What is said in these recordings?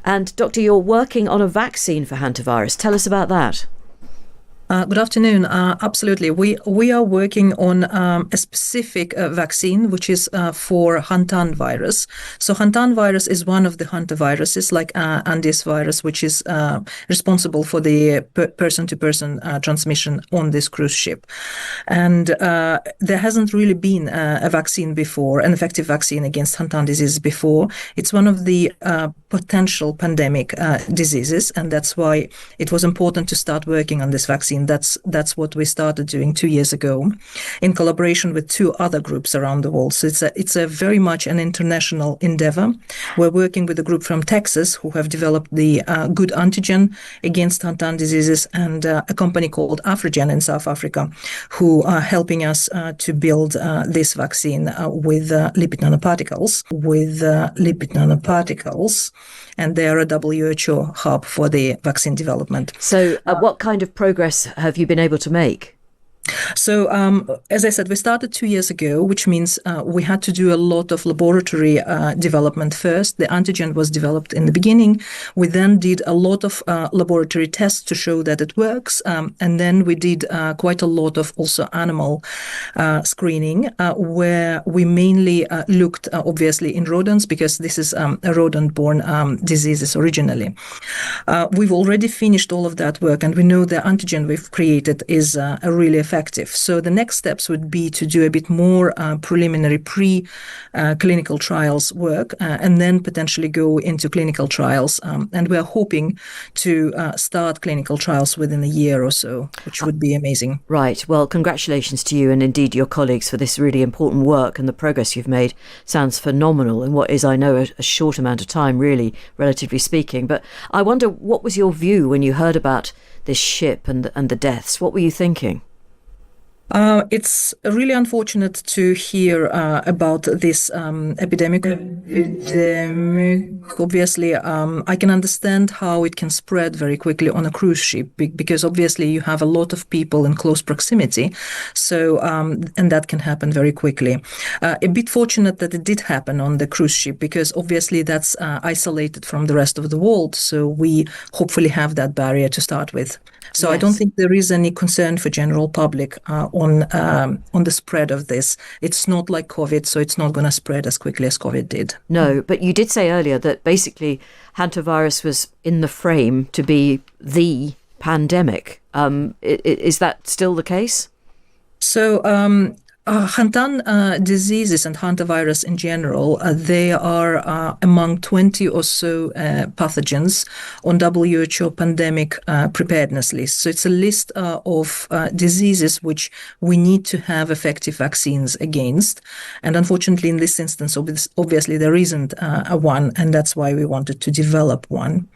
And Doctor, you're working on a vaccine for hantavirus. Tell us about that. Good afternoon. Absolutely. We are working on a specific vaccine, which is for Hantavirus. So Hantavirus is one of the hantaviruses, like Andes virus, which is responsible for the person-to-person transmission on this cruise ship. And there hasn't really been a vaccine before, an effective vaccine against Hantan disease before. It's one of the potential pandemic diseases, and that's why it was important to start working on this vaccine. That's what we started doing 2 years ago, in collaboration with 2 other groups around the world. So it's a very much an international endeavor. We're working with a group from Texas who have developed the good antigen against Hantan diseases, and a company called Afrigen in South Africa, who are helping us to build this vaccine with lipid nanoparticles. And they are a WHO hub for the vaccine development. So what kind of progress have you been able to make? So, as I said, we started 2 years ago, which means we had to do a lot of laboratory development first. The antigen was developed in the beginning. We then did a lot of laboratory tests to show that it works. And then we did quite a lot of also animal screening, where we mainly looked, obviously, in rodents, because this is a rodent-borne diseases originally. We've already finished all of that work, and we know the antigen we've created is a really effective. So the next steps would be to do a bit more preliminary clinical trials work, and then potentially go into clinical trials. And we are hoping to start clinical trials within a year or so, which would be amazing. Right. Well, congratulations to you and indeed your colleagues for this really important work, and the progress you've made sounds phenomenal in what is, I know, a short amount of time, really, relatively speaking. But I wonder, what was your view when you heard about this ship and the deaths? What were you thinking? It's really unfortunate to hear about this epidemic. Obviously, I can understand how it can spread very quickly on a cruise ship, because obviously you have a lot of people in close proximity. So, and that can happen very quickly. A bit fortunate that it did happen on the cruise ship, because obviously that's isolated from the rest of the world. So we hopefully have that barrier to start with. So yes. I don't think there is any concern for general public on the spread of this. It's not like COVID, so it's not going to spread as quickly as COVID did. No, but you did say earlier that basically Hantavirus was in the frame to be the pandemic. Is that still the case? So Hantan diseases and hantavirus in general, they are among 20 or so pathogens on WHO pandemic preparedness list. So it's a list of diseases which we need to have effective vaccines against. And unfortunately, in this instance, obviously there isn't a one, and that's why we wanted to develop one.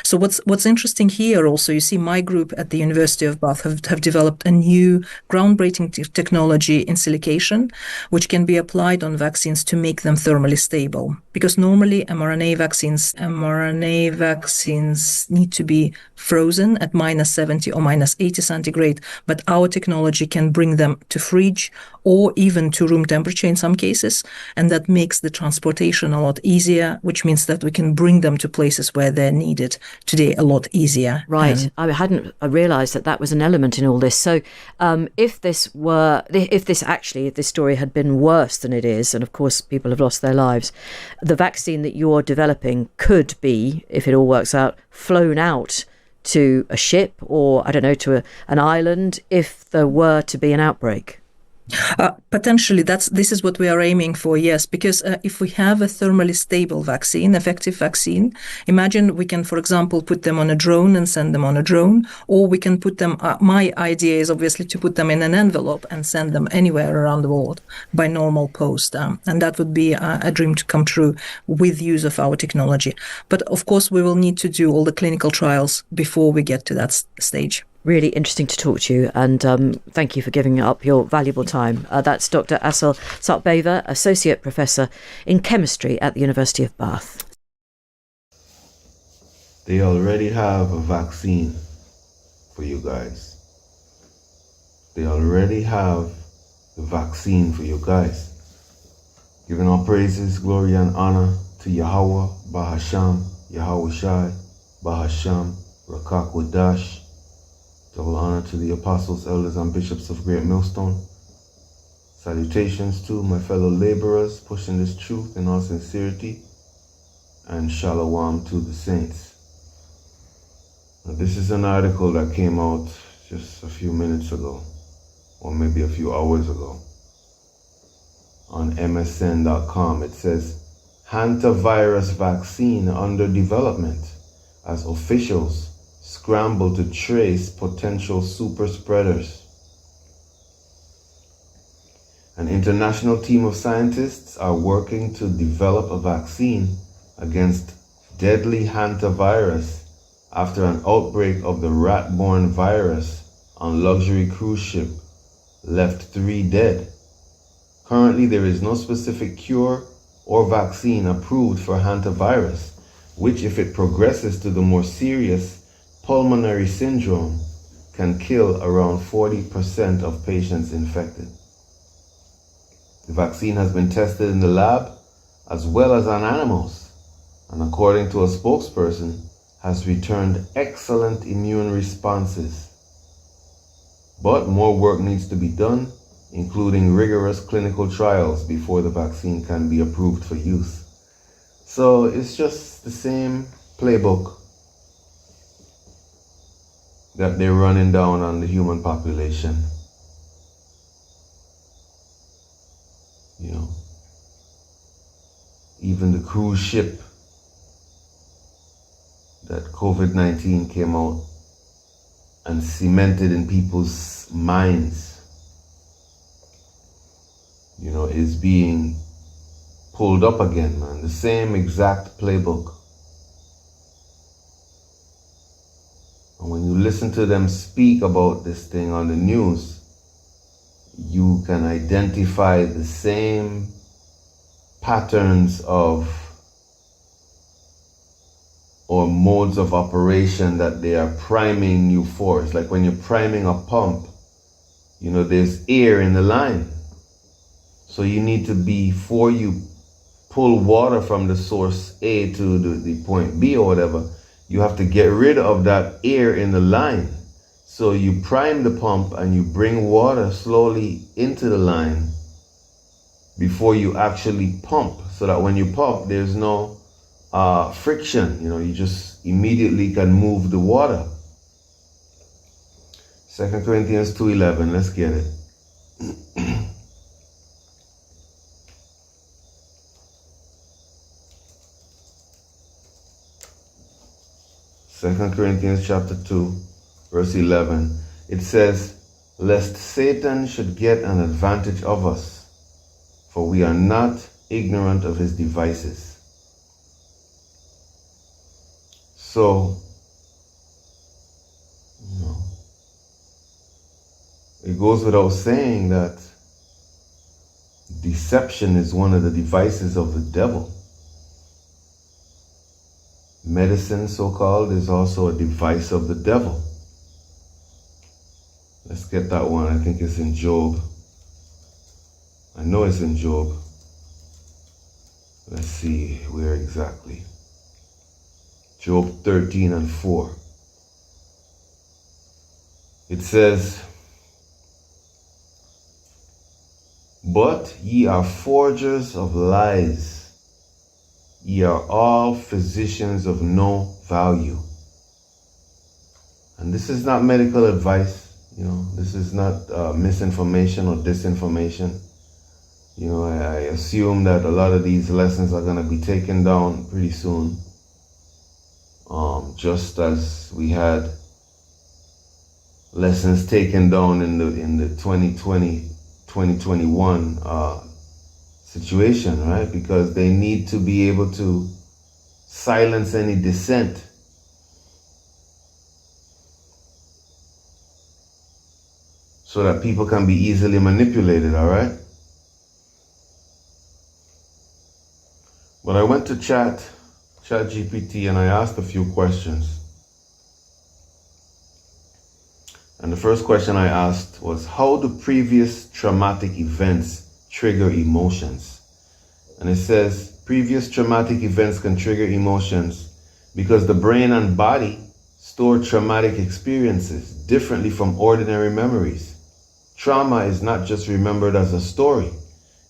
So what's interesting here also, you see my group at the University of Bath have developed a new groundbreaking technology in silica, which can be applied on vaccines to make them thermally stable. Because normally mRNA vaccines need to be frozen at -70 or -80 centigrade, but our technology can bring them to fridge or even to room temperature in some cases, and that makes the transportation a lot easier, which means that we can bring them to places where they're needed today a lot easier. Right. I hadn't realised that was an element in all this. So if this story had been worse than it is, and of course people have lost their lives, the vaccine that you're developing could be, if it all works out, flown out to a ship or, I don't know, to an island if there were to be an outbreak. Potentially, this is what we are aiming for, yes, because if we have a thermally stable vaccine, effective vaccine, imagine we can, for example, put them on a drone and send them on a drone, or we can put them, my idea is obviously to put them in an envelope and send them anywhere around the world by normal post. And that would be a dream to come true with use of our technology. But of course, we will need to do all the clinical trials before we get to that stage. Really interesting to talk to you, and thank you for giving up your valuable time. That's Dr. Asal Sartbeva, Associate Professor in Chemistry at the University of Bath. They already have a vaccine for you guys. They already have the vaccine for you guys. Giving all praises, glory, and honor to Yahawah, Sham, Yahawashi, Bahasham, Rakak Wadash. Double honor to the apostles, elders, and bishops of Great Millstone. Salutations to my fellow laborers pushing this truth in all sincerity. And shalom to the saints. Now, this is an article that came out just a few minutes ago, or maybe a few hours ago, on msn.com. It says, Hantavirus vaccine under development as officials scramble to trace potential super spreaders. An international team of scientists are working to develop a vaccine against deadly hantavirus after an outbreak of the rat-borne virus on luxury cruise ship left 3 dead. Currently, there is no specific cure or vaccine approved for hantavirus, which, if it progresses to the more serious pulmonary syndrome, can kill around 40% of patients infected. The vaccine has been tested in the lab as well as on animals, and according to a spokesperson, has returned excellent immune responses. But more work needs to be done, including rigorous clinical trials before the vaccine can be approved for use. So it's just the same playbook that they're running down on the human population. You know, even the cruise ship that COVID-19 came out and cemented in people's minds, you know, is being pulled up again, man. The same exact playbook. And when you listen to them speak about this thing on the news, you can identify the same patterns of or modes of operation that they are priming you for. It's like when you're priming a pump, you know, there's air in the line. So you need to, before you pull water from the source A to the point B or whatever, you have to get rid of that air in the line. So you prime the pump and you bring water slowly into the line before you actually pump, so that when you pump, there's no friction. You know, you just immediately can move the water. 2 Corinthians 2:11, let's get it. 2 Corinthians chapter 2, verse 11, it says, lest Satan should get an advantage of us, for we are not ignorant of his devices. So, you know, it goes without saying that deception is one of the devices of the devil. Medicine, so-called, is also a device of the devil. Let's get that one. I think it's in Job. I know it's in Job. Let's see where exactly. Job 13:4. It says, but ye are forgers of lies. Ye are all physicians of no value. And this is not medical advice. You know, this is not misinformation or disinformation. You know, I assume that a lot of these lessons are going to be taken down pretty soon. Just as we had lessons taken down in the 2021 situation, right? Because they need to be able to silence any dissent. So that people can be easily manipulated, all right? But I went to ChatGPT, and I asked a few questions. And the first question I asked was, how do previous traumatic events trigger emotions? And it says, previous traumatic events can trigger emotions because the brain and body store traumatic experiences differently from ordinary memories. Trauma is not just remembered as a story.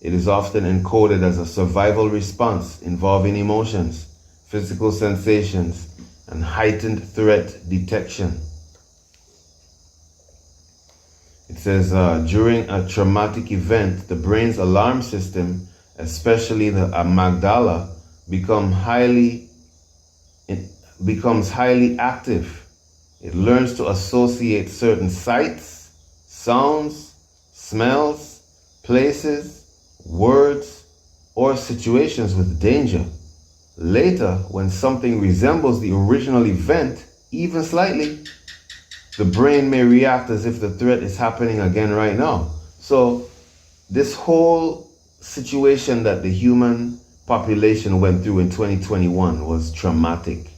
It is often encoded as a survival response involving emotions, physical sensations, and heightened threat detection. It says, during a traumatic event, the brain's alarm system, especially the amygdala, becomes highly active. It learns to associate certain sights, sounds, smells, places, words, or situations with danger. Later, when something resembles the original event, even slightly, the brain may react as if the threat is happening again right now. So this whole situation that the human population went through in 2021 was traumatic.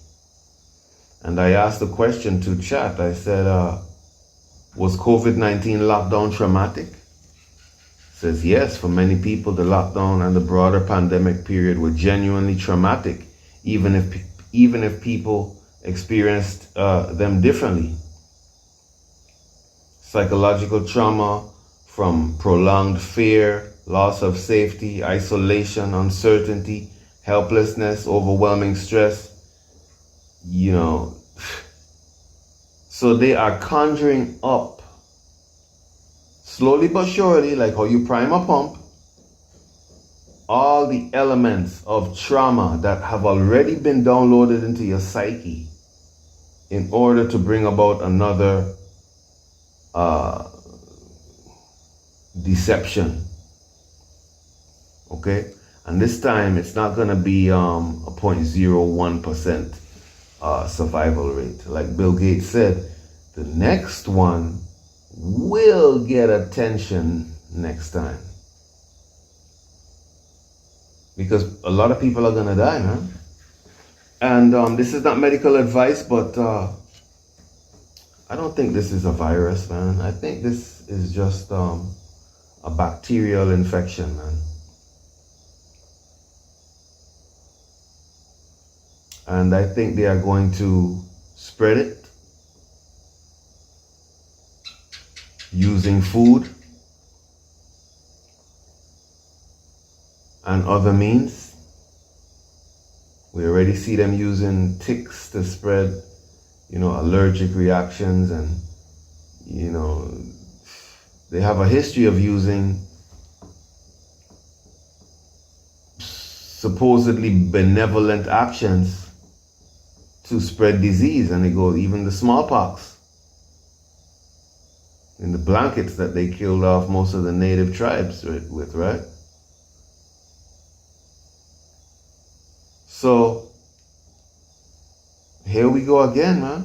And I asked the question to chat. I said, was COVID-19 lockdown traumatic? Says yes, for many people, the lockdown and the broader pandemic period were genuinely traumatic, even if people experienced them differently. Psychological trauma from prolonged fear, loss of safety, isolation, uncertainty, helplessness, overwhelming stress, so they are conjuring up, slowly but surely, like how you prime a pump, all the elements of trauma that have already been downloaded into your psyche in order to bring about another deception. Okay? And this time it's not going to be a 0.01% survival rate. Like Bill Gates said, the next one will get attention next time. Because a lot of people are going to die, man. And this is not medical advice, but I don't think this is a virus, man. I think this is just a bacterial infection, man. And I think they are going to spread it using food and other means. We already see them using ticks to spread, allergic reactions, and, they have a history of using supposedly benevolent actions to spread disease. And it goes even the smallpox in the blankets that they killed off most of the native tribes with, right? So here we go again, man.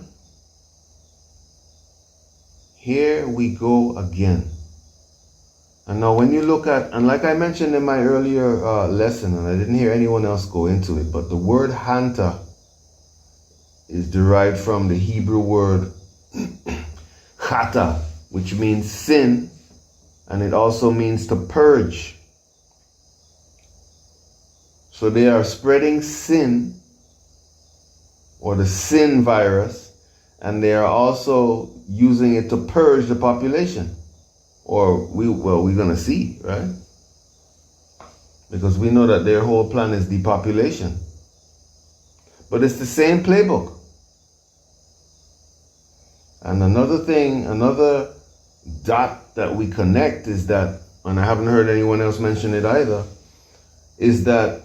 Here we go again. And now when you look at, and like I mentioned in my earlier lesson, and I didn't hear anyone else go into it, but the word Hanta is derived from the Hebrew word chata, which means sin, and it also means to purge. So they are spreading sin, or the sin virus, and they are also using it to purge the population. Or we're gonna see, right? Because we know that their whole plan is depopulation. But it's the same playbook. And another dot that we connect is that, and I haven't heard anyone else mention it either, is that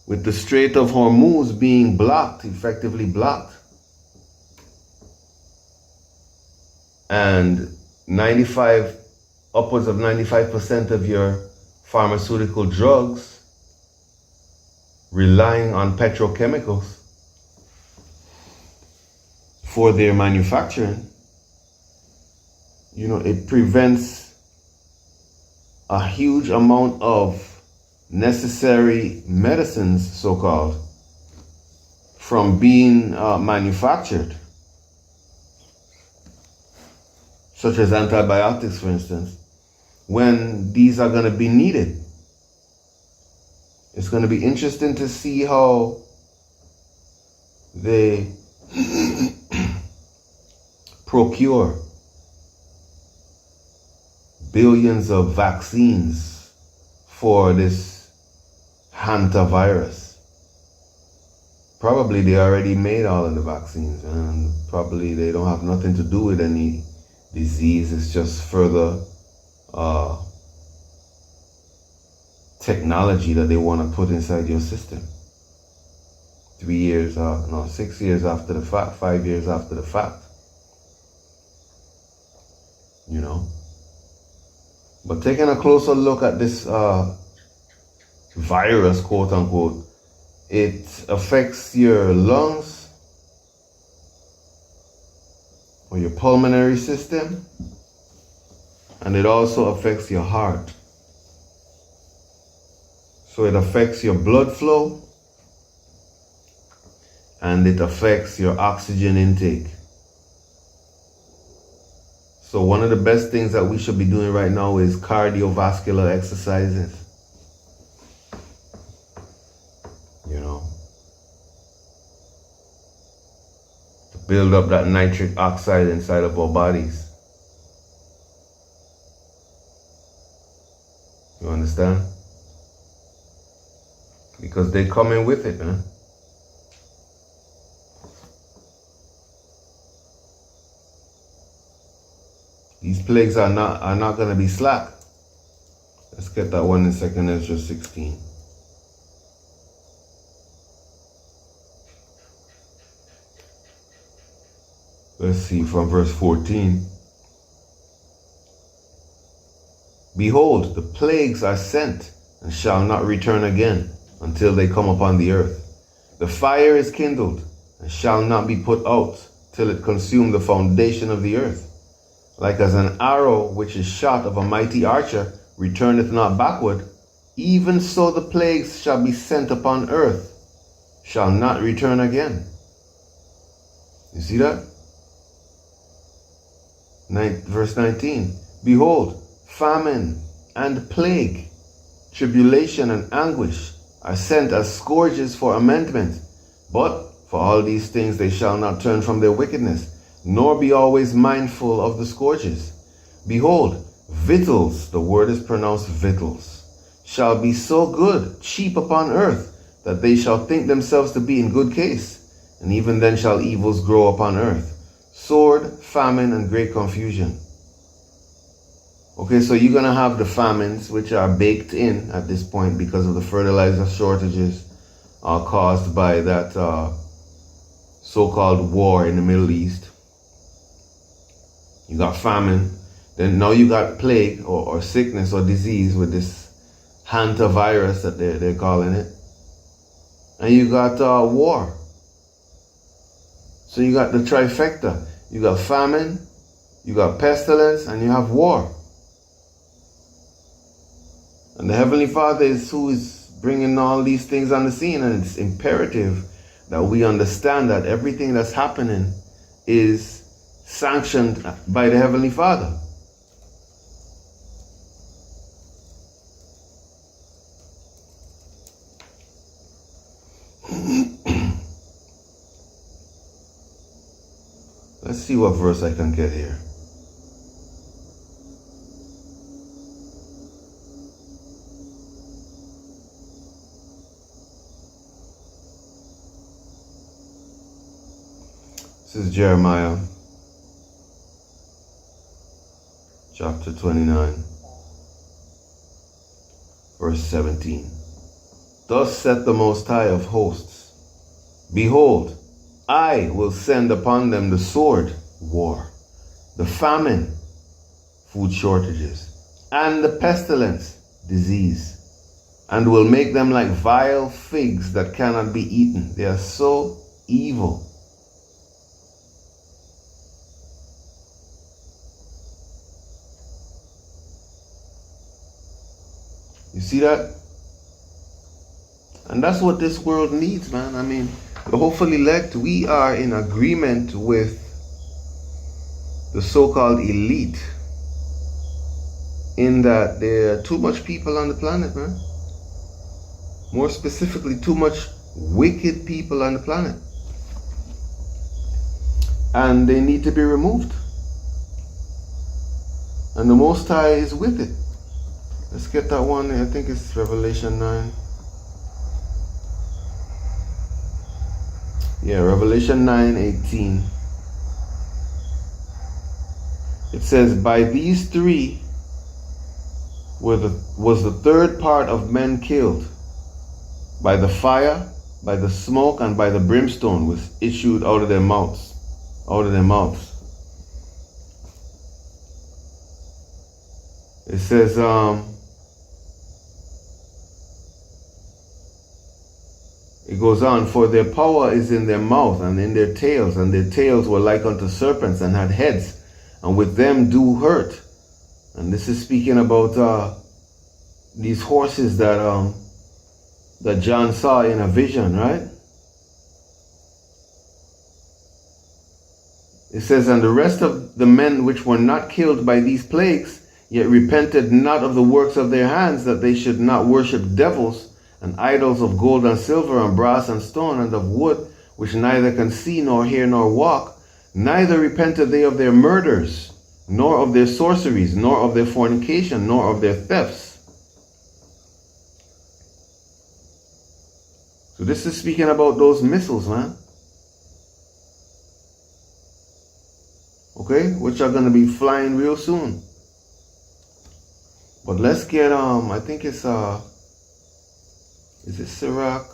with the Strait of Hormuz being blocked, effectively blocked, and upwards of 95% of your pharmaceutical drugs relying on petrochemicals for their manufacturing, it prevents a huge amount of necessary medicines, so-called, from being manufactured, such as antibiotics, for instance, when these are going to be needed. It's going to be interesting to see how they procure billions of vaccines for this Hantavirus. Probably they already made all of the vaccines, and probably they don't have nothing to do with any disease. It's just further technology that they want to put inside your system. 6 years after the fact, 5 years after the fact. You know. But taking a closer look at this virus, quote unquote, it affects your lungs or your pulmonary system, and it also affects your heart. So it affects your blood flow, and it affects your oxygen intake. So one of the best things that we should be doing right now is cardiovascular exercises. You know, to build up that nitric oxide inside of our bodies. You understand? Because they come in with it, man. These plagues are not going to be slack. Let's get that one in 2 Ezra 16. Let's see from verse 14. Behold, the plagues are sent and shall not return again until they come upon the earth. The fire is kindled and shall not be put out till it consume the foundation of the earth. Like as an arrow which is shot of a mighty archer returneth not backward, even so the plagues shall be sent upon earth, shall not return again. You see that? Verse 19. Behold, famine and plague, tribulation and anguish are sent as scourges for amendment. But for all these things they shall not turn from their wickedness, nor be always mindful of the scourges. Behold, victuals, the word is pronounced victuals, shall be so good, cheap upon earth, that they shall think themselves to be in good case, and even then shall evils grow upon earth, sword, famine, and great confusion. Okay, so you're going to have the famines, which are baked in at this point because of the fertilizer shortages caused by that so-called war in the Middle East. You got famine, then now you got plague or sickness or disease with this Hantavirus that they're calling it. And you got war. So you got the trifecta. You got famine, you got pestilence, and you have war. And the Heavenly Father is who is bringing all these things on the scene, and it's imperative that we understand that everything that's happening is sanctioned by the Heavenly Father. Let's see what verse I can get here. This is Jeremiah chapter 29, verse 17. Thus saith the Most High of hosts, Behold, I will send upon them the sword, war, the famine, food shortages, and the pestilence, disease, and will make them like vile figs that cannot be eaten. They are so evil. You see that? And that's what this world needs, man. I mean, the hopeful elect, we are in agreement with the so-called elite in that there are too much people on the planet, man. More specifically, too much wicked people on the planet. And they need to be removed. And the Most High is with it. Let's get that one. I think it's Revelation 9. Yeah, Revelation 9:18. It says, by these three was the third part of men killed. By the fire, by the smoke, and by the brimstone was issued out of their mouths. Out of their mouths. It says, it goes on, for their power is in their mouth and in their tails, and their tails were like unto serpents and had heads, and with them do hurt. And this is speaking about these horses that John saw in a vision, right? It says, and the rest of the men which were not killed by these plagues, yet repented not of the works of their hands, that they should not worship devils and idols of gold and silver and brass and stone and of wood, which neither can see nor hear nor walk, neither repented they of their murders, nor of their sorceries, nor of their fornication, nor of their thefts. So this is speaking about those missiles, man. Okay, which are going to be flying real soon. But let's get I think it's is it Sirach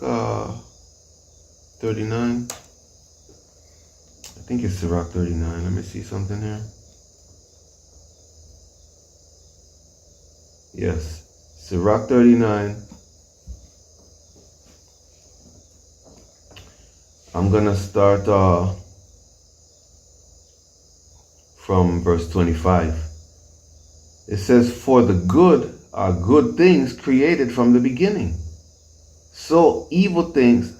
39? I think it's Sirach 39. Let me see something here. Yes, Sirach 39. I'm gonna start from verse 25. It says, for the good are good things created from the beginning. So evil things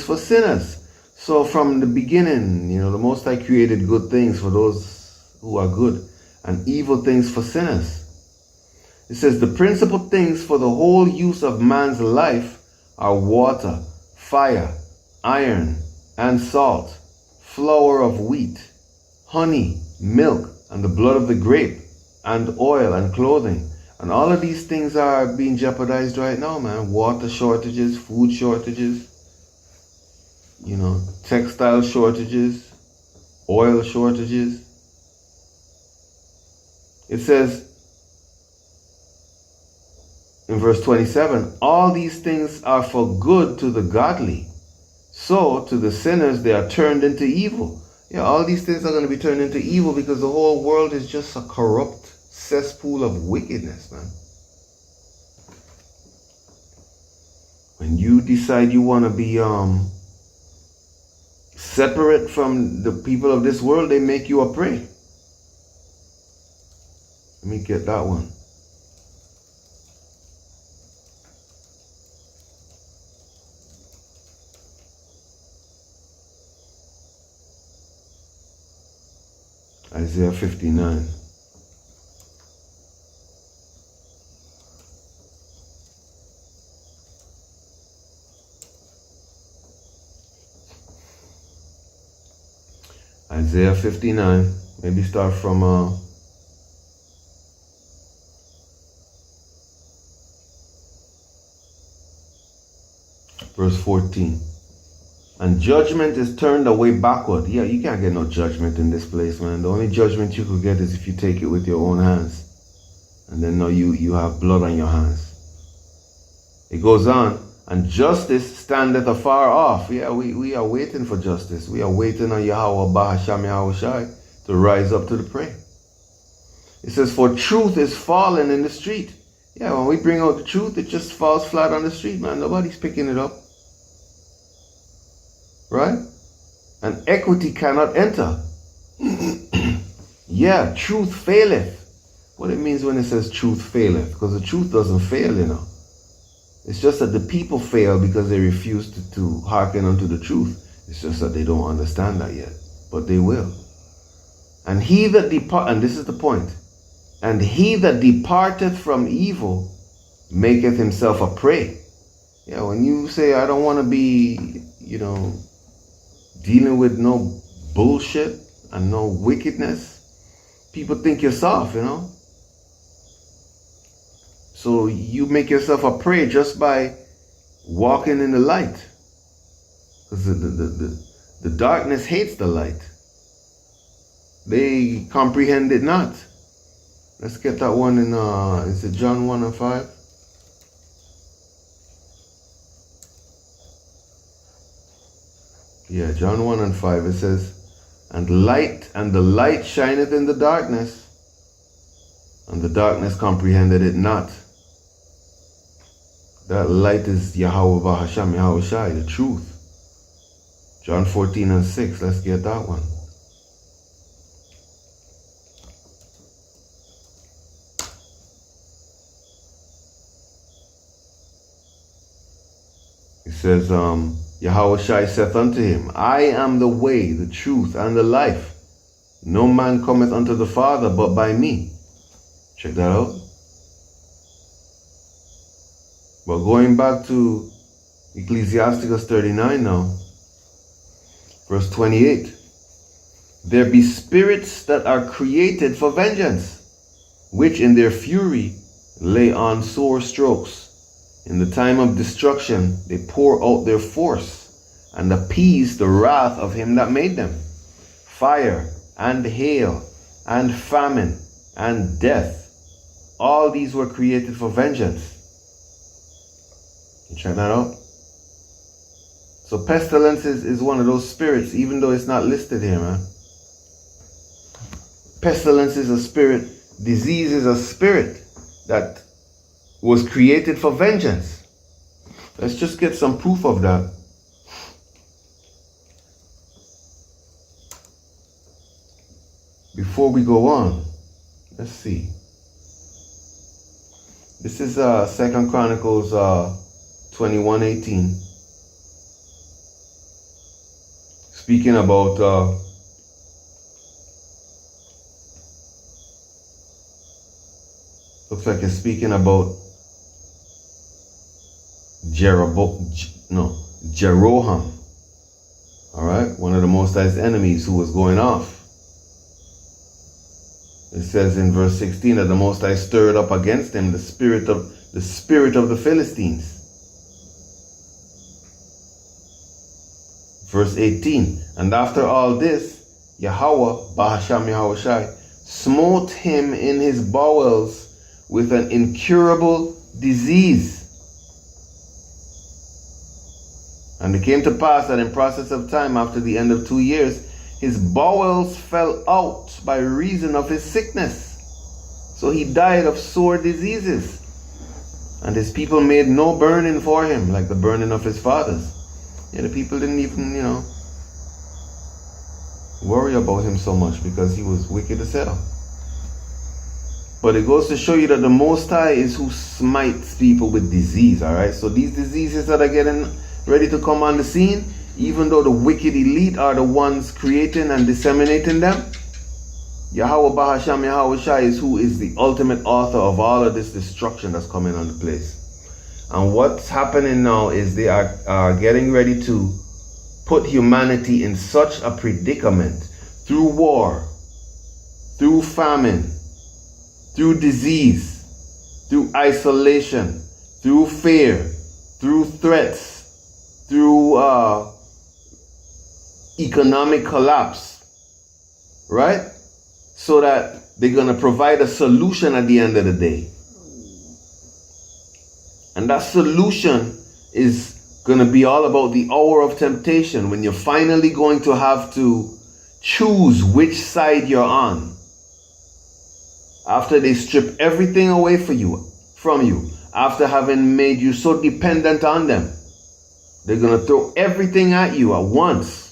for sinners. So from the beginning, the Most High created good things for those who are good, and evil things for sinners. It says, the principal things for the whole use of man's life are water, fire, iron, and salt, flour of wheat, honey, milk, and the blood of the grape, and oil, and clothing. And all of these things are being jeopardized right now, man. Water shortages, food shortages, textile shortages, oil shortages. It says in verse 27, all these things are for good to the godly. So to the sinners they are turned into evil. Yeah, all these things are going to be turned into evil because the whole world is just a corrupt cesspool of wickedness, man. When you decide you want to be separate from the people of this world, they make you a prey. Let me get that one. Isaiah 59. Isaiah 59. Maybe start from verse 14. And judgment is turned away backward. Yeah, you can't get no judgment in this place, man. The only judgment you could get is if you take it with your own hands. And then now you have blood on your hands. It goes on. And justice standeth afar off. Yeah, we are waiting for justice. We are waiting on Yahawah, sham, Yahawashi to rise up to the prey. It says, for truth is fallen in the street. Yeah, when we bring out the truth, it just falls flat on the street, man. Nobody's picking it up. Right? And equity cannot enter. Yeah, truth faileth. What it means when it says truth faileth, because the truth doesn't fail, It's just that the people fail because they refuse to hearken unto the truth. It's just that they don't understand that yet, but they will. And he that and this is the point, and he that departeth from evil maketh himself a prey. Yeah, when you say, I don't want to be, dealing with no bullshit and no wickedness, people think you're soft, So you make yourself a prey just by walking in the light. Because the darkness hates the light. They comprehend it not. Let's get that one in, is it John 1 and 5? Yeah, John 1 and 5, it says, and the light shineth in the darkness, and the darkness comprehended it not. That light is Yahawah, sham, Yahawashi, the truth. John 14 and 6, let's get that one. It says, Yahawashi saith unto him, I am the way, the truth, and the life. No man cometh unto the Father but by me. Check that out. But going back to Ecclesiasticus 39 now, verse 28. There be spirits that are created for vengeance, which in their fury lay on sore strokes. In the time of destruction, they pour out their force and appease the wrath of him that made them. Fire and hail and famine and death, all these were created for vengeance. You check that out? So pestilence is one of those spirits, even though it's not listed here, man. Pestilence is a spirit, disease is a spirit that was created for vengeance. Let's just get some proof of that. Before we go on, let's see. This is 2 Chronicles 21:18. Speaking about looks like it's speaking about Jeroham. All right, one of the Most High's enemies who was going off. It says in verse 16 that the Most High stirred up against him the spirit of the Philistines. Verse 18, and after all this, Yahawah, Bahasham Yahawashi, smote him in his bowels with an incurable disease. And it came to pass that in process of time, after the end of 2 years, his bowels fell out by reason of his sickness. So he died of sore diseases. And his people made no burning for him, like the burning of his fathers. Yeah, the people didn't even, worry about him so much because he was wicked as hell. But it goes to show you that the Most High is who smites people with disease, all right? So these diseases that are getting ready to come on the scene, even though the wicked elite are the ones creating and disseminating them, Yahawah Bahasham Yahawashi is who is the ultimate author of all of this destruction that's coming on the place. And what's happening now is they are getting ready to put humanity in such a predicament through war, through famine, through disease, through isolation, through fear, through threats, through economic collapse, right? So that they're going to provide a solution at the end of the day. And that solution is going to be all about the hour of temptation, when you're finally going to have to choose which side you're on. After they strip everything away from you, after having made you so dependent on them, they're going to throw everything at you at once.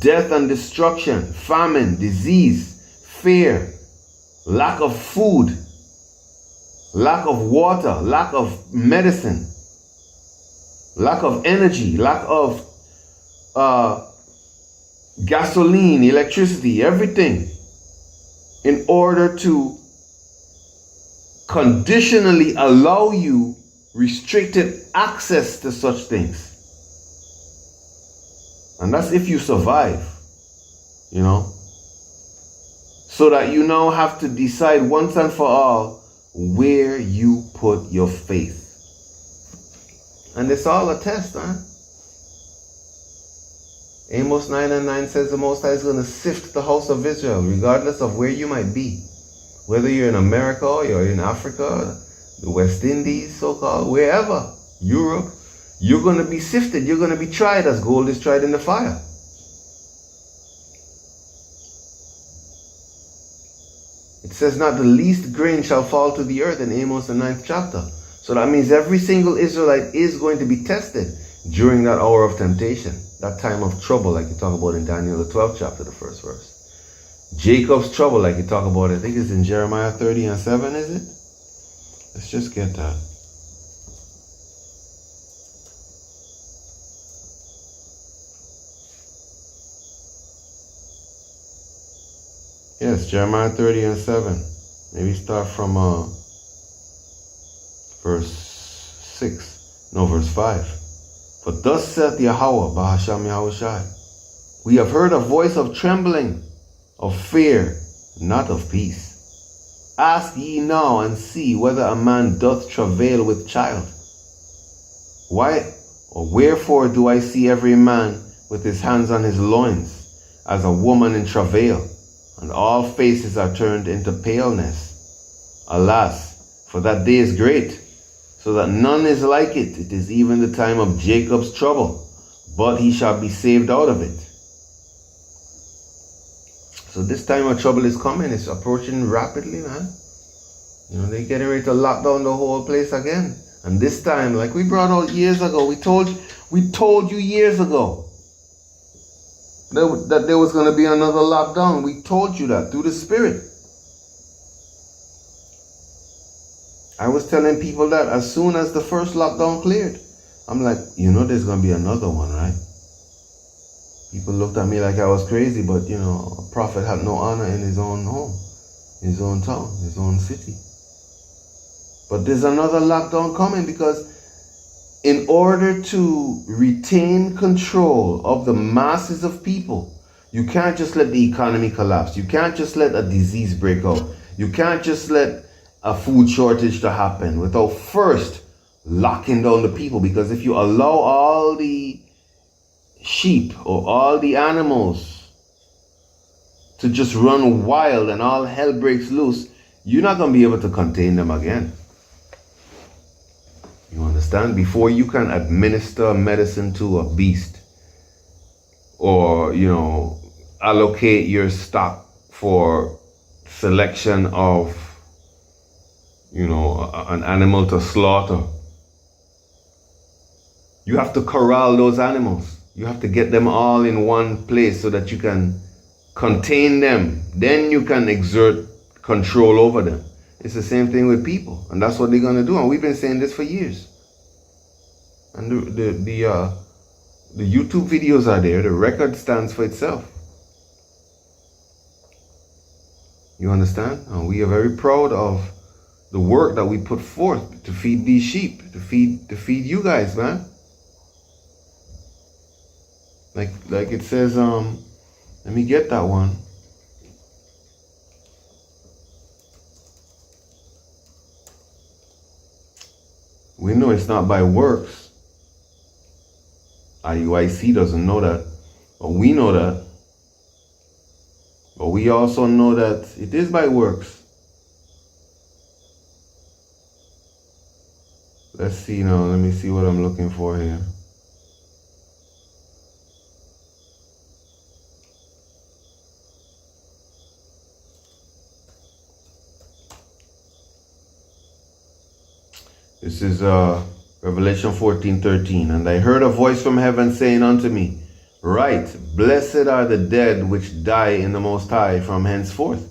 Death and destruction, famine, disease, fear, lack of food, lack of water, lack of medicine, lack of energy, lack of gasoline, electricity, everything, in order to conditionally allow you restricted access to such things. And that's if you survive, you know. So that you now have to decide once and for all where you put your faith. And it's all a test, huh? Amos 9:9 says the Most High is going to sift the house of Israel, regardless of where you might be. Whether you're in America or you're in Africa, the West Indies, so-called, wherever, Europe, you're going to be sifted. You're going to be tried as gold is tried in the fire. It says not the least grain shall fall to the earth in Amos the 9th chapter. So that means every single Israelite is going to be tested during that hour of temptation, that time of trouble, like you talk about in Daniel the 12th chapter, the first verse. Jacob's trouble, like you talk about, I think it's in Jeremiah 30:7, is it? Let's just get that. Yes, Jeremiah 30:7. Maybe start from verse 6. No, verse 5. For thus saith Yahawah, Bahasham Yahawashi, we have heard a voice of trembling, of fear, not of peace. Ask ye now and see whether a man doth travail with child. Why or wherefore do I see every man with his hands on his loins, as a woman in travail, and all faces are turned into paleness? Alas, for that day is great, so that none is like it. It is even the time of Jacob's trouble, but he shall be saved out of it. So this time of trouble is coming. It's approaching rapidly, man. You know, they're getting ready to lock down the whole place again. And this time, like we brought out years ago, we told you years ago that there was going to be another lockdown. We told you that through the Spirit. I was telling people that as soon as the first lockdown cleared, I'm like, you know, there's going to be another one, right? People looked at me like I was crazy, but you know, a prophet had no honor in his own home, his own town, his own city. But there's another lockdown coming, because in order to retain control of the masses of people, you can't just let the economy collapse. You can't just let a disease break out. You can't just let a food shortage to happen without first locking down the people. Because if you allow all the sheep or all the animals to just run wild and all hell breaks loose, you're not going to be able to contain them again. You understand? Before you can administer medicine to a beast, or, you know, allocate your stock for selection of, you know, an animal to slaughter, you have to corral those animals. You have to get them all in one place so that you can contain them. Then you can exert control over them. It's the same thing with people, and that's what they're going to do. And we've been saying this for years. And the YouTube videos are there. The record stands for itself. You understand? And we are very proud of the work that we put forth to feed these sheep, to feed you guys, man. Like it says, let me get that one. We know it's not by works. IUIC doesn't know that, but we know that. But we also know that it is by works. Let's see now. Let me see what I'm looking for here. This is Revelation 14:13. And I heard a voice from heaven saying unto me, Write, blessed are the dead which die in the Most High from henceforth.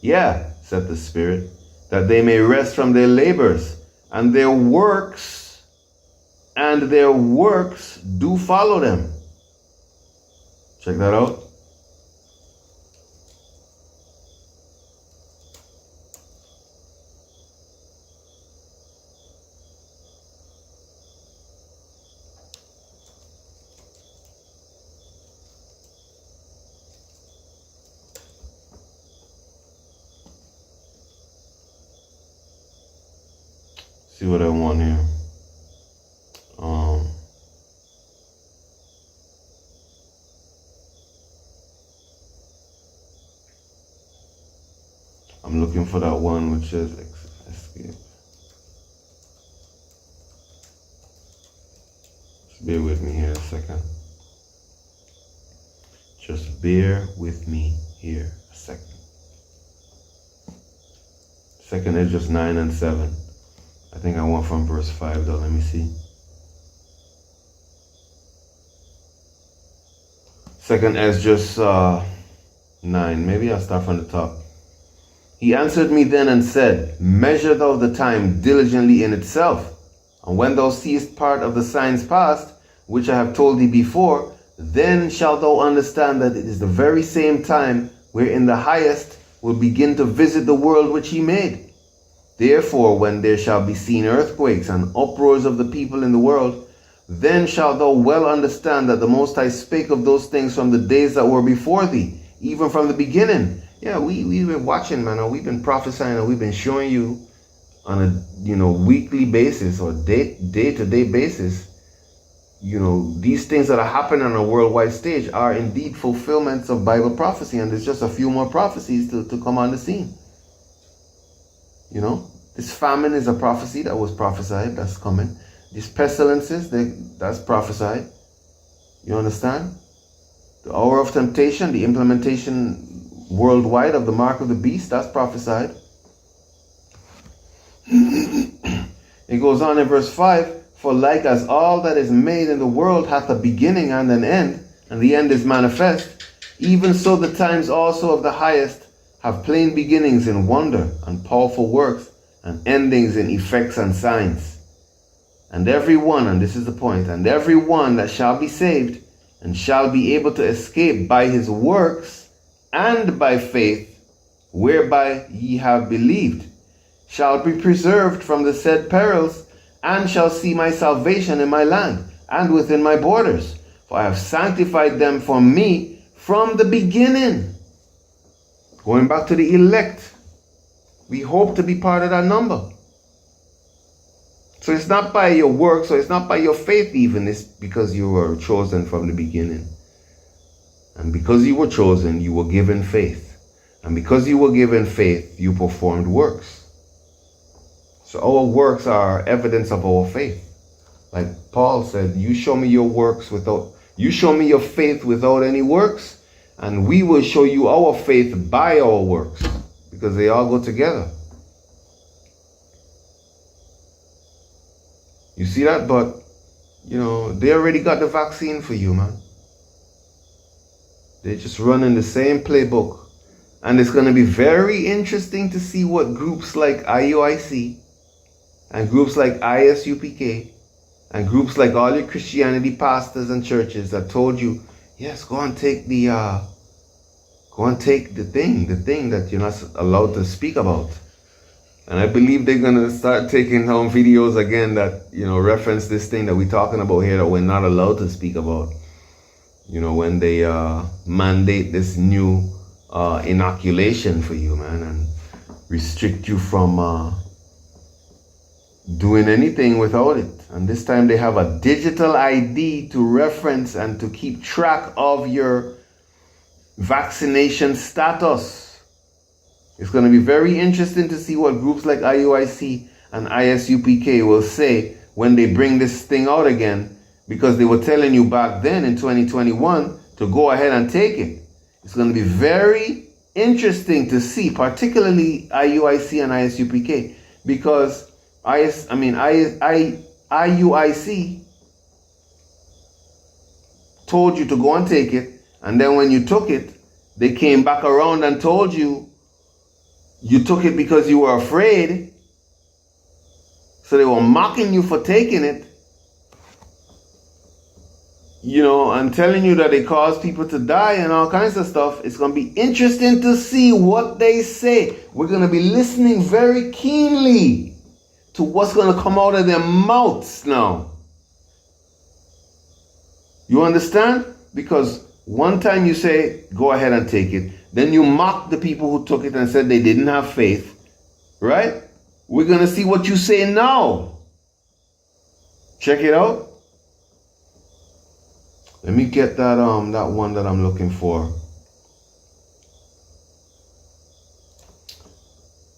Yeah, said the Spirit, that they may rest from their labors, and their works do follow them. Check that out. see what I want here. I'm looking for that one which says escape. Just bear with me here a second. Just bear with me here a second. Second is just 9 and 7. I think I want from verse 5 though. Let me see. Second is just 9. Maybe I'll start from the top. He answered me then and said, measure thou the time diligently in itself, and when thou seest part of the signs past, which I have told thee before, then shalt thou understand that it is the very same time wherein the Highest will begin to visit the world which he made. Therefore, when there shall be seen earthquakes and uproars of the people in the world, then shalt thou well understand that the Most High spake of those things from the days that were before thee, even from the beginning. Yeah, we've been watching, man, and we've been prophesying, and we've been showing you on a weekly basis or day-to-day basis, these things that are happening on a worldwide stage are indeed fulfillments of Bible prophecy, and there's just a few more prophecies to come on the scene. This famine is a prophecy that was prophesied, that's coming. These pestilences, that's prophesied. You understand? The hour of temptation, the implementation worldwide of the mark of the beast, that's prophesied. It goes on in verse 5, for like as all that is made in the world hath a beginning and an end, and the end is manifest, even so the times also of the Highest have plain beginnings in wonder and powerful works, and endings in effects and signs. And every one, and this is the point, and every one that shall be saved, and shall be able to escape by his works, and by faith, whereby ye have believed, shall be preserved from the said perils, and shall see my salvation in my land, and within my borders. For I have sanctified them for me from the beginning. Going back to the elect, we hope to be part of that number. So it's not by your works, or it's not by your faith even, it's because you were chosen from the beginning. And because you were chosen, you were given faith. And because you were given faith, you performed works. So our works are evidence of our faith. Like Paul said, you show me your faith without any works, and we will show you our faith by our works, because they all go together. You see that? But, they already got the vaccine for you, man. They're just running the same playbook. And it's going to be very interesting to see what groups like IUIC and groups like ISUPK and groups like all your Christianity pastors and churches that told you, yes, go and take the thing that you're not allowed to speak about. And I believe they're going to start taking home videos again that, reference this thing that we're talking about here that we're not allowed to speak about. When they mandate this new inoculation for you, man, and restrict you from doing anything without it. And this time they have a digital ID to reference and to keep track of your vaccination status. It's going to be very interesting to see what groups like IUIC and ISUPK will say when they bring this thing out again, because they were telling you back then in 2021 to go ahead and take it. It's going to be very interesting to see, particularly IUIC and ISUPK, because IUIC told you to go and take it, and then when you took it, they came back around and told you you took it because you were afraid. So they were mocking you for taking it, and telling you that it caused people to die and all kinds of stuff. It's going to be interesting to see what they say. We're going to be listening very keenly to what's going to come out of their mouths now. You understand? Because one time you say, go ahead and take it. Then you mock the people who took it and said they didn't have faith. Right? We're going to see what you say now. Check it out. Let me get that that one that I'm looking for.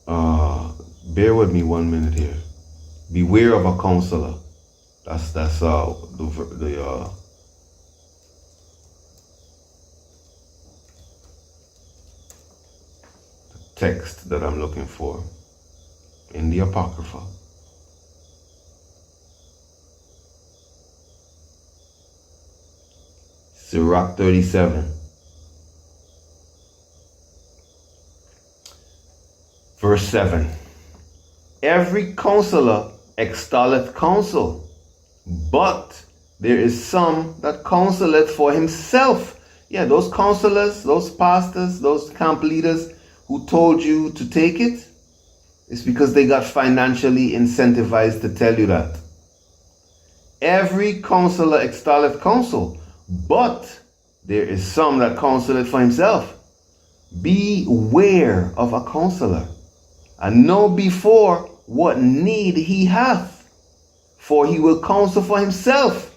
Bear with me 1 minute here. Beware of a counselor. That's the text that I'm looking for in the Apocrypha. Sirach 37. Verse 7. Every counselor extolleth counsel, but there is some that counseleth for himself. Yeah, those counselors, those pastors, those camp leaders who told you to take it, it's because they got financially incentivized to tell you that. Every counselor extolleth counsel, but there is some that counseleth for himself. Beware of a counselor, and know before what need he hath, for he will counsel for himself,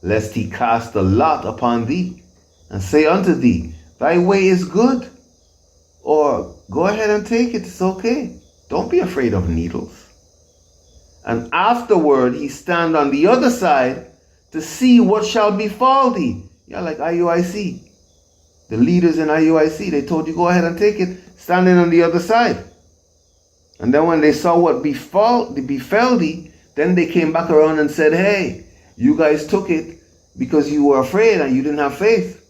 lest he cast a lot upon thee, and say unto thee, thy way is good, or go ahead and take it, it's okay. Don't be afraid of needles. And afterward he stand on the other side to see what shall befall thee. Yeah, like IUIC. The leaders in IUIC, they told you go ahead and take it, standing on the other side. And then when they saw what befell thee, then they came back around and said, hey, you guys took it because you were afraid and you didn't have faith.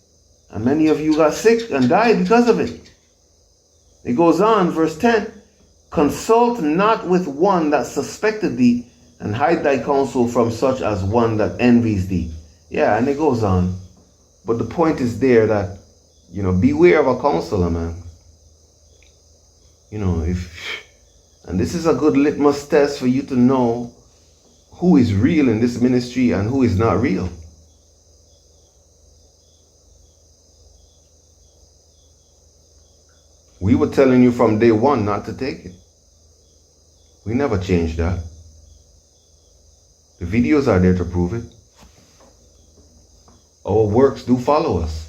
And many of you got sick and died because of it. It goes on, verse 10, consult not with one that suspected thee, and hide thy counsel from such as one that envies thee. Yeah, and it goes on. But the point is there that, beware of a counselor, man. And this is a good litmus test for you to know who is real in this ministry and who is not real. We were telling you from day one not to take it. We never changed that. The videos are there to prove it. Our works do follow us.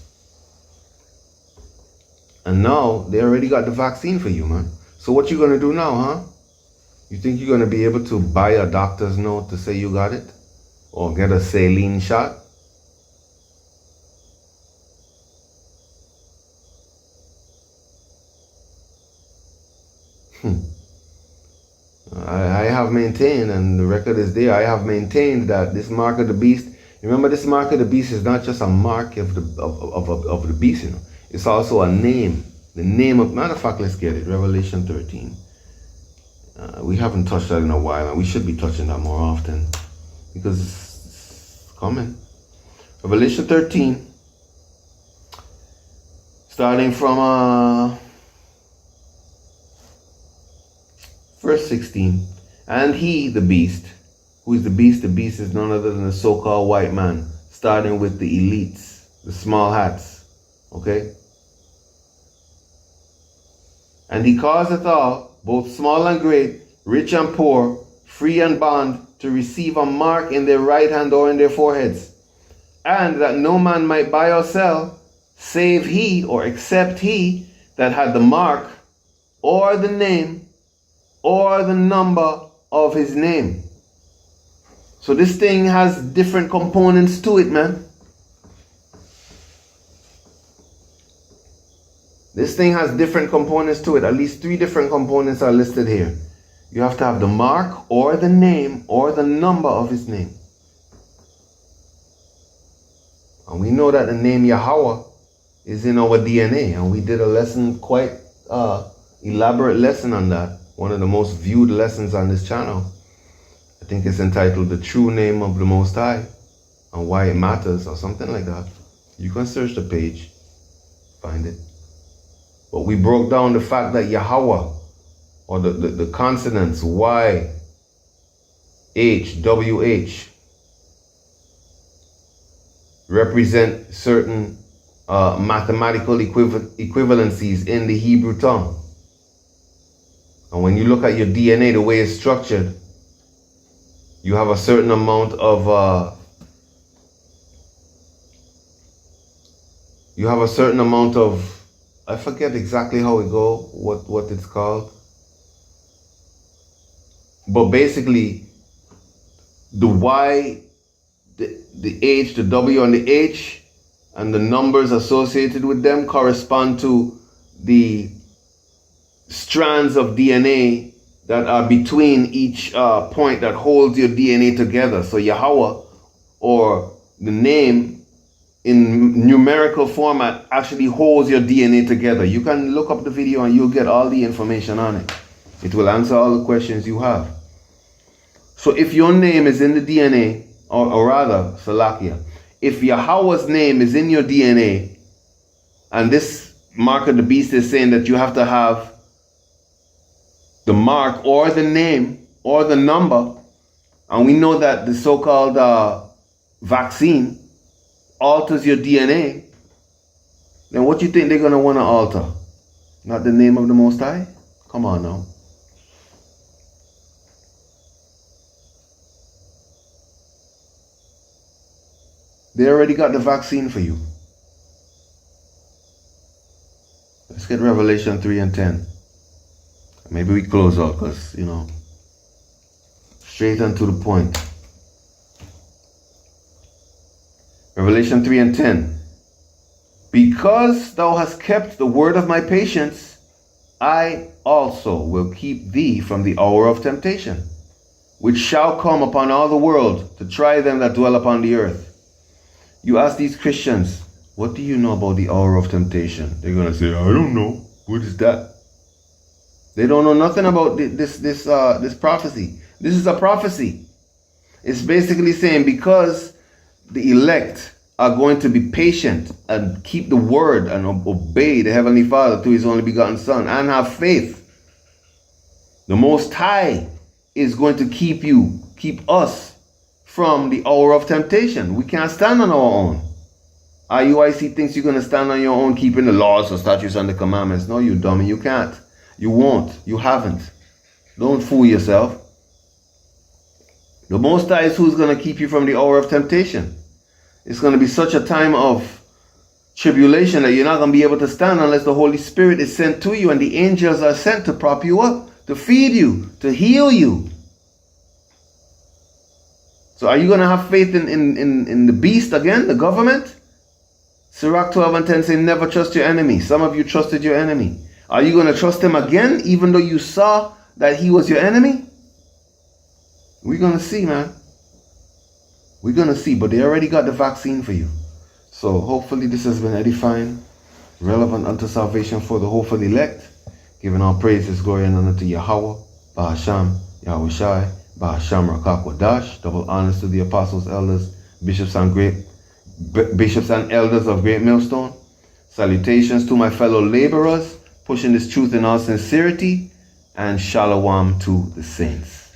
And now they already got the vaccine for you, man. So what you gonna do now, huh? You think you're gonna be able to buy a doctor's note to say you got it? Or get a saline shot? I have maintained, and the record is there, I have maintained that this mark of the beast, remember this mark of the beast is not just a mark of the beast, It's also a name. The name of, matter of fact, let's get it, Revelation 13. We haven't touched that in a while, and we should be touching that more often because it's coming. Revelation 13, starting from verse 16. And he, the beast, who is the beast? The beast is none other than the so-called white man, starting with the elites, the small hats, okay? And he causeth all, both small and great, rich and poor, free and bond, to receive a mark in their right hand or in their foreheads, and that no man might buy or sell, save he, or except he, that had the mark, or the name, or the number of his name. So this thing has different components to it, man. This thing has different components to it. At least 3 different components are listed here. You have to have the mark, or the name, or the number of his name. And we know that the name Yahawah is in our DNA. And we did a lesson, quite elaborate lesson on that. One of the most viewed lessons on this channel. I think it's entitled The True Name of the Most High, and Why It Matters, or something like that. You can search the page, find it. But we broke down the fact that Yahawah, or the consonants Y, H, W, H, represent certain mathematical equivalencies in the Hebrew tongue. And when you look at your DNA, the way it's structured, you have a certain amount of I forget exactly how it go, what it's called. But basically the Y, the H, the W and the H and the numbers associated with them correspond to the strands of DNA that are between each point that holds your DNA together. So Yahawah, or the name in numerical format, actually holds your DNA together. You can look up the video and you'll get all the information on it. It will answer all the questions you have. So if your name is in the DNA, or rather, Salakia, if Yahawah's name is in your DNA, and this mark of the beast is saying that you have to have the mark or the name or the number, and we know that the so-called vaccine alters your DNA, then what you think they're going to want to alter? Not the name of the Most High? Come on now. They already got the vaccine for you. Let's get Revelation 3 and 10. Maybe we close out because, straight and to the point. Revelation 3 and 10. Because thou hast kept the word of my patience, I also will keep thee from the hour of temptation, which shall come upon all the world to try them that dwell upon the earth. You ask these Christians, what do you know about the hour of temptation? They're going to say, I don't know. What is that? They don't know nothing about this prophecy. This is a prophecy. It's basically saying because the elect are going to be patient and keep the word and obey the Heavenly Father through His only begotten Son and have faith, the Most High is going to keep us from the hour of temptation. We can't stand on our own. IUIC thinks you're going to stand on your own keeping the laws, the statutes, and the commandments. No, you dummy, you can't. You won't. You haven't. Don't fool yourself. The Most High is who's going to keep you from the hour of temptation. It's going to be such a time of tribulation that you're not going to be able to stand unless the Holy Spirit is sent to you and the angels are sent to prop you up, to feed you, to heal you. So are you going to have faith in the beast again, the government? Sirach 12 and 10 say, never trust your enemy. Some of you trusted your enemy. Are you going to trust him again, even though you saw that he was your enemy? We're going to see, man. We're going to see, but they already got the vaccine for you. So hopefully this has been edifying, relevant unto salvation for the hopeful elect. Giving all praises, glory, and honor to Yahawah, Bahasham, Yahawashi, Bahasham Rakakwadash. Double honors to the apostles, elders, bishops and elders of Great Millstone. Salutations to my fellow laborers, pushing this truth in all sincerity, and shalom to the saints.